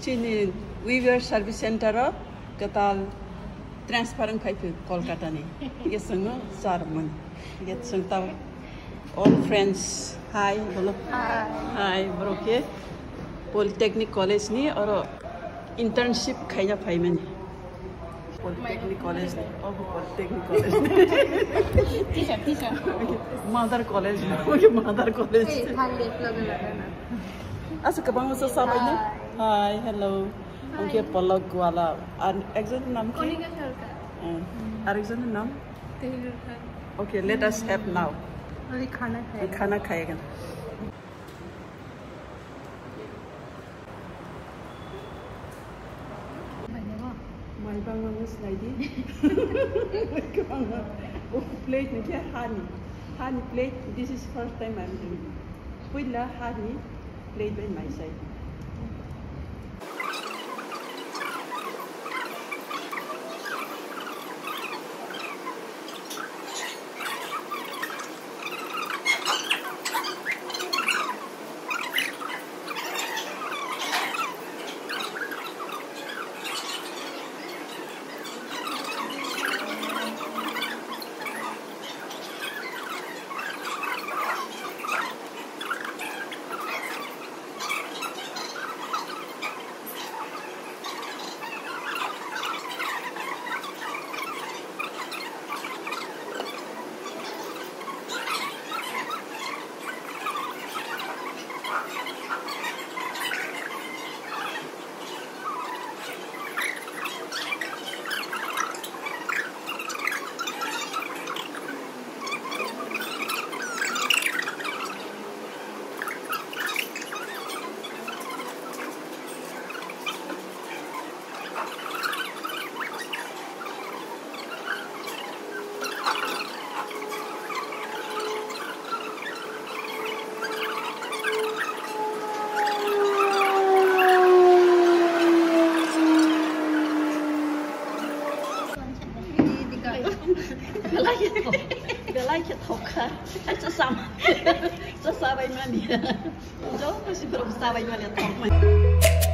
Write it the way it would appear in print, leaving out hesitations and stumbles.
Chini Weaver Service Center katal transparent kaipi Kolkata ni. Yes, no, Sarman. Get some all friends. Hi, hello. Hi, broke. Polytechnic College ni or internship kaya payment. Polytechnic College ni. Oh, Polytechnic College. Teacher. Mother College. Okay, Mother College. Asa kabang sa sabay ni? Hi, hello. Okay, Palak wala. Exam nam ki? Exam nam? Okay, let us have now. खाना खाएगा माय बांगलादेश लाइदी plate में क्या हानी plate this is first time I'm doing पहिला हानी plate by my side Belai toka, aja sama, sesama ini, jauh masih belum sama ini lihat